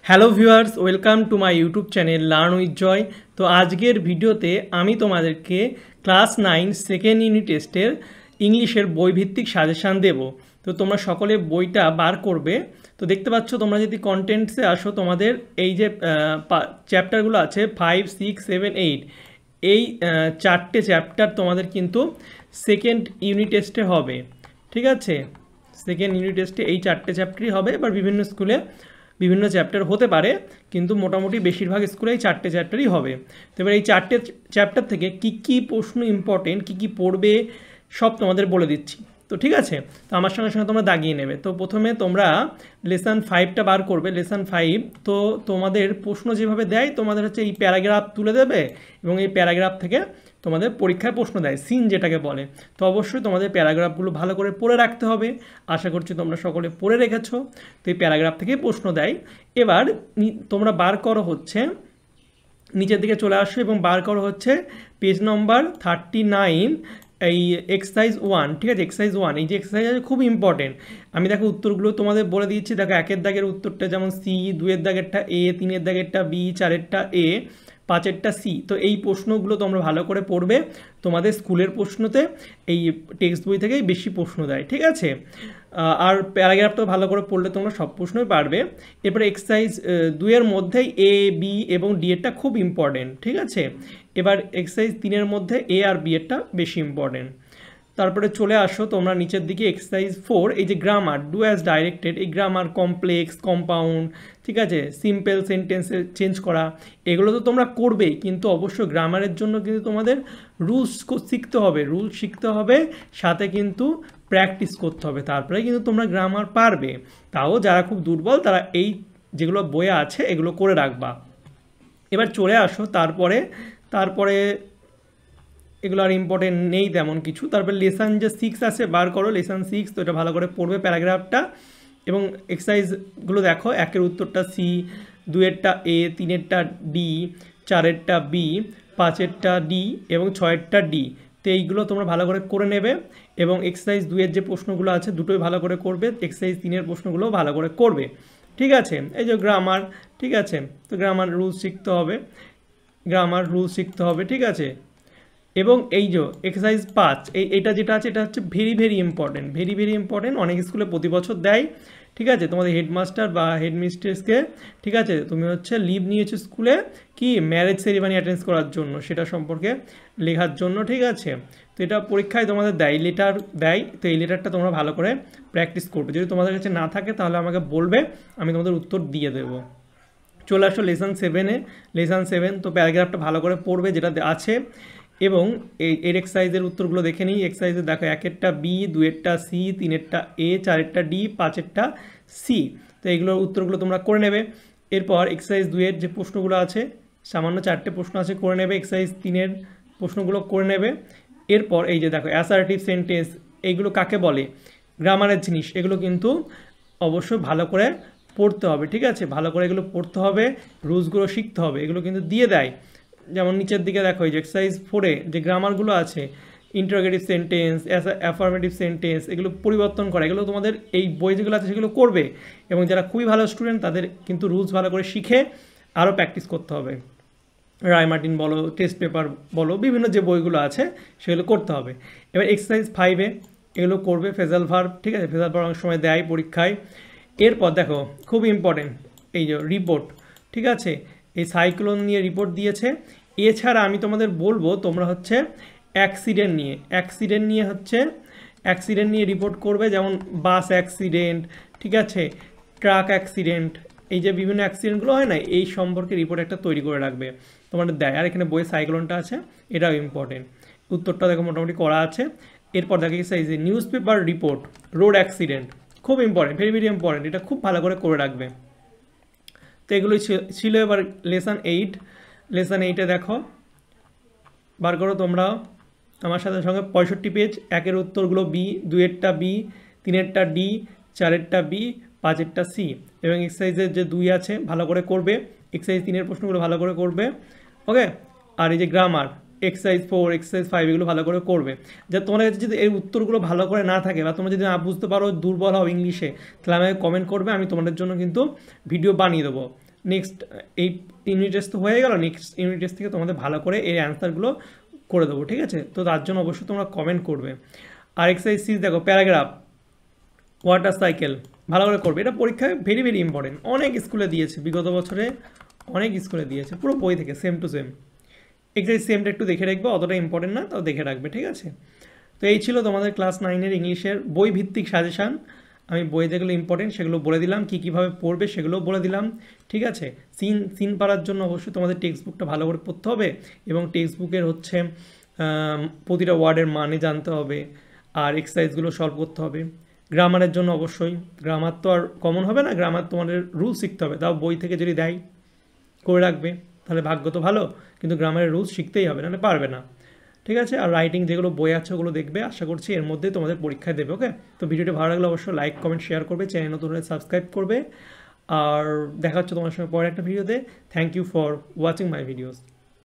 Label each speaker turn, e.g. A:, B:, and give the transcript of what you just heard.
A: Hello viewers, welcome to my YouTube channel learn with Joy. তো আজকের ভিডিওতে আমি তোমাদেরকে ক্লাস 9 সেকেন্ড ইউনিট টেস্টের ইংলিশের বইভিত্তিক সাজেশান দেব। তো তোমরা সকলে বইটা বার করবে। তো দেখতে পাচ্ছ, তোমরা যদি কন্টেন্টসে আসো, তোমাদের এই যে চ্যাপ্টারগুলো আছে 5, 6, 7, 8, এই চারটে চ্যাপ্টার তোমাদের কিন্তু সেকেন্ড ইউনিট টেস্টে হবে। ঠিক আছে, সেকেন্ড ইউনিট টেস্টে এই চারটে চ্যাপ্টারই হবে। এবার বিভিন্ন স্কুলে বিভিন্ন চ্যাপ্টার হতে পারে, কিন্তু মোটামুটি বেশিরভাগ স্কুলে এই চারটে চ্যাপ্টারই হবে। তো এবার এই চারটে চ্যাপ্টার থেকে কী প্রশ্ন ইম্পর্টেন্ট, কী পড়বে, সব তোমাদের বলে দিচ্ছি। তো ঠিক আছে, তো আমার সঙ্গে সঙ্গে তোমরা দাগিয়ে নেবে। তো প্রথমে তোমরা লেসন 5টা বার করবে। লেসন 5 তো তোমাদের প্রশ্ন যেভাবে দেয়, তোমাদের হচ্ছে এই প্যারাগ্রাফ তুলে দেবে এবং এই প্যারাগ্রাফ থেকে তোমাদের পরীক্ষায় প্রশ্ন দেয়, সিন যেটাকে বলে। তো অবশ্যই তোমাদের প্যারাগ্রাফগুলো ভালো করে পড়ে রাখতে হবে। আশা করছি তোমরা সকলে পড়ে রেখেছো। তো এই প্যারাগ্রাফ থেকে প্রশ্ন দেয়। এবার তোমরা বার করো হচ্ছে, নিচের দিকে চলে আসো এবং বার করো হচ্ছে পেজ নম্বর 39, এই এক্সারসাইজ 1। ঠিক আছে, এক্সারসাইজ 1, এই যে এক্সারসাইজ আছে খুব ইম্পর্টেন্ট। আমি দেখো উত্তরগুলো তোমাদের বলে দিচ্ছি। দেখো, 1-এর দাগের উত্তরটা যেমন সি, 2-এর দাগেরটা এ, 3-এর দাগেরটা বি, 4-এরটা এ, 5-এরটা সি। তো এই প্রশ্নগুলো তোমরা ভালো করে পড়বে। তোমাদের স্কুলের প্রশ্নতে এই টেক্সট বই থেকেই বেশি প্রশ্ন দেয়। ঠিক আছে, আর প্যারাগ্রাফটা ভালো করে পড়লে তোমরা সব প্রশ্নই পারবে। এরপরে এক্সারসাইজ 2-এর মধ্যেই এ, বি এবং ডি এরটা খুব ইম্পর্টেন্ট। ঠিক আছে, এবার এক্সারসাইজ 3-এর মধ্যে এ আর বি এরটা বেশি ইম্পর্টেন্ট। তারপরে চলে আসো তোমরা নিচের দিকে এক্সারসাইজ 4, এই যে গ্রামার, ডু অ্যাজ ডাইরেক্টেড। এই গ্রামার, কমপ্লেক্স, কম্পাউন্ড, ঠিক আছে, সিম্পল সেন্টেন্সে চেঞ্জ করা, এগুলো তো তোমরা করবেই, কিন্তু অবশ্যই গ্রামারের জন্য কিন্তু তোমাদের রুলস শিখতে হবে। রুলস শিখতে হবে, সাথে কিন্তু প্র্যাকটিস করতে হবে, তারপরে কিন্তু তোমরা গ্রামার পারবে। তাও যারা খুব দুর্বল তারা এই যেগুলো বইয়ে আছে এগুলো করে রাখবা। এবার চলে আসো তারপরে এগুলো আর ইম্পর্টেন্ট নেই তেমন কিছু। তারপর লেসন যে 6 আছে বার করো, লেসন 6। তো এটা ভালো করে পড়বে প্যারাগ্রাফটা এবং এক্সারসাইজগুলো দেখো। 1-এর উত্তরটা সি, 2-এরটা এ, 3-এরটা ডি, 4-এরটা বি, 5-এরটা ডি এবং 6-এরটা ডি। তো এইগুলো তোমরা ভালো করে করে নেবে এবং এক্সারসাইজ 2-এর যে প্রশ্নগুলো আছে দুটোই ভালো করে করবে। এক্সারসাইজ 3-এর প্রশ্নগুলোও ভালো করে করবে। ঠিক আছে, এই যে গ্রামার, ঠিক আছে, তো গ্রামার রুলস শিখতে হবে, গ্রামার রুলস শিখতে হবে। ঠিক আছে, এবং এই যে এক্সারসাইজ 5, এইটা যেটা আছে এটা হচ্ছে ভেরি ইম্পর্টেন্ট, ভেরি ইম্পর্টেন্ট। অনেক স্কুলে প্রতি বছর দেয়। ঠিক আছে, তোমাদের হেডমাস্টার বা হেডমিস্ট্রেসকে, ঠিক আছে, তুমি হচ্ছে লিভ নিয়েছো স্কুলে কি ম্যারেজ সেরিমনি অ্যাটেন্ড করার জন্য, সেটা সম্পর্কে লেখার জন্য। ঠিক আছে, তো এটা পরীক্ষায় তোমাদের দেয়, লেটার দেয়। তো এই লেটারটা তোমরা ভালো করে প্র্যাকটিস করবে। যদি তোমাদের কাছে না থাকে তাহলে আমাকে বলবে, আমি তোমাদের উত্তর দিয়ে দেবো। চলে আসো লেসন 7-এ। লেসন 7 তো প্যারাগ্রাফটা ভালো করে পড়বে যেটা আছে এবং এর এক্সারসাইজের উত্তরগুলো দেখে নিই। এক্সারসাইজে দেখো 1-এরটা বি, 2-এরটা সি, 3-এরটা এ, 4-এরটা ডি, 5-এরটা সি। তো এইগুলোর উত্তরগুলো তোমরা করে নেবে। এরপর এক্সারসাইজ 2-এর যে প্রশ্নগুলো আছে, সামান্য 4টে প্রশ্ন আছে, করে নেবে। এক্সারসাইজ 3-এর প্রশ্নগুলো করে নেবে। এরপর এই যে দেখো অ্যাসার্টিভ সেন্টেন্স, এইগুলো কাকে বলে, গ্রামারের জিনিস, এগুলো কিন্তু অবশ্যই ভালো করে পড়তে হবে। ঠিক আছে, ভালো করে এগুলো পড়তে হবে, রুলসগুলো শিখতে হবে, এগুলো কিন্তু দিয়ে দেয়। যেমন নিচের দিকে দেখো এই যে এক্সারসাইজ 4-এ যে গ্রামারগুলো আছে, ইন্টারোগেটিভ সেন্টেন্স, অ্যাফার্মেটিভ সেন্টেন্স, এগুলো পরিবর্তন করা, এগুলো তোমাদের এই বই যেগুলো আছে সেগুলো করবে। এবং যারা খুবই ভালো স্টুডেন্ট তাদের কিন্তু রুলস ভালো করে শিখে আরও প্র্যাকটিস করতে হবে। রায় মার্টিন বলো, টেস্ট পেপার বলো, বিভিন্ন যে বইগুলো আছে সেগুলো করতে হবে। এবার এক্সারসাইজ 5-এ এগুলো করবে, ফেজাল ভার্ব। ঠিক আছে, ফেজাল ভার্ব অনেক সময় দেয় পরীক্ষায়। এরপর দেখো খুব ইম্পর্টেন্ট এই যে রিপোর্ট। ঠিক আছে, এই সাইক্লোন নিয়ে রিপোর্ট দিয়েছে। এছাড়া আমি তোমাদের বলবো তোমরা হচ্ছে অ্যাক্সিডেন্ট নিয়ে রিপোর্ট করবে, যেমন বাস অ্যাক্সিডেন্ট, ঠিক আছে, ট্রাক অ্যাক্সিডেন্ট, এই যে বিভিন্ন অ্যাক্সিডেন্টগুলো হয় না, এই সম্পর্কে রিপোর্ট একটা তৈরি করে রাখবে, তোমাদের দেয়। আর এখানে বইয়ে সাইক্লোনটা আছে, এটাও ইম্পর্টেন্ট। উত্তরটা দেখো মোটামুটি করা আছে। এরপর দেখো এই যে news paper report, road accident, খুব ইম্পর্টেন্ট, ভেরি ইম্পর্টেন্ট, এটা খুব ভালো করে রাখবে। তো এগুলোই ছিল। এবার লেসন 8, লেসন 8-এ দেখো বার করো তোমরা আমার সাথে সঙ্গে 65 পেজ। 1-এর উত্তরগুলো বি, 2-এরটা বি, 3-এরটা ডি, 4-এরটা বি, 5-এরটা সি। এবং এক্সারসাইজের যে 2 আছে ভালো করে করবে। এক্সারসাইজ 3-এর প্রশ্নগুলো ভালো করে করবে। ওকে, আর এই যে গ্রামার, এক্সারসাইজ 4, এক্সারসাইজ 5 এগুলো ভালো করে করবে। যা তোমার কাছে যদি এই উত্তরগুলো ভালো করে না থাকে বা তোমরা যদি না বুঝতে পারো, দুর্বল হও ইংলিশে, তাহলে আমাকে কমেন্ট করবে, আমি তোমাদের জন্য কিন্তু ভিডিও বানিয়ে দেবো। নেক্সট এই ইউনিট টেস্ট তো হয়ে গেল, নেক্সট ইউনিট টেস্ট থেকে তোমাদের ভালো করে এই অ্যান্সারগুলো করে দেবো, ঠিক আছে? তো তার জন্য অবশ্যই তোমরা কমেন্ট করবে। আর এক্সারসাইজ 6 দেখো, প্যারাগ্রাফ, ওয়াটার সাইকেল ভালো করে করবে। এটা পরীক্ষায় ভেরি ভেরি ইম্পর্টেন্ট, অনেক স্কুলে দিয়েছে বিগত বছরে, অনেক স্কুলে দিয়েছে পুরো বই থেকে সেম টু সেম। এক্সারসাইজ সেমটা একটু দেখে রাখবে, অতটা ইম্পর্টেন্ট না, তাও দেখে রাখবে, ঠিক আছে? তো এই ছিল তোমাদের ক্লাস 9-এর ইংলিশের বই ভিত্তিক সাজেশান। আমি বই যেগুলো ইম্পর্টেন্ট সেগুলো বলে দিলাম, কীভাবে পড়বে সেগুলোও বলে দিলাম, ঠিক আছে? সিন পারার জন্য অবশ্যই তোমাদের টেক্সট বুকটা ভালো করে পড়তে হবে, এবং টেক্সট বুকের হচ্ছে প্রতিটা ওয়ার্ডের মানে জানতে হবে, আর এক্সারসাইজগুলো সলভ করতে হবে। গ্রামারের জন্য অবশ্যই, গ্রামার তো আর কমন হবে না, গ্রামার তোমাদের রুল শিখতে হবে, তাও বই থেকে যদি দেয় করে রাখবে তাহলে ভাগ্য তো ভালো, কিন্তু গ্রামারের রুলস শিখতেই হবে, নাহলে পারবে না, ঠিক আছে? আর রাইটিং যেগুলো বই আছে ওগুলো দেখবে, আশা করছি এর মধ্যেই তোমাদের পরীক্ষায় দেবে। ওকে, তো ভিডিওটি ভালো লাগলে অবশ্যই লাইক কমেন্ট শেয়ার করবে, চ্যানেল নতুন হলে সাবস্ক্রাইব করবে, আর দেখা হচ্ছে তোমার সঙ্গে পরের একটা ভিডিওতে। Thank you for watching my videos.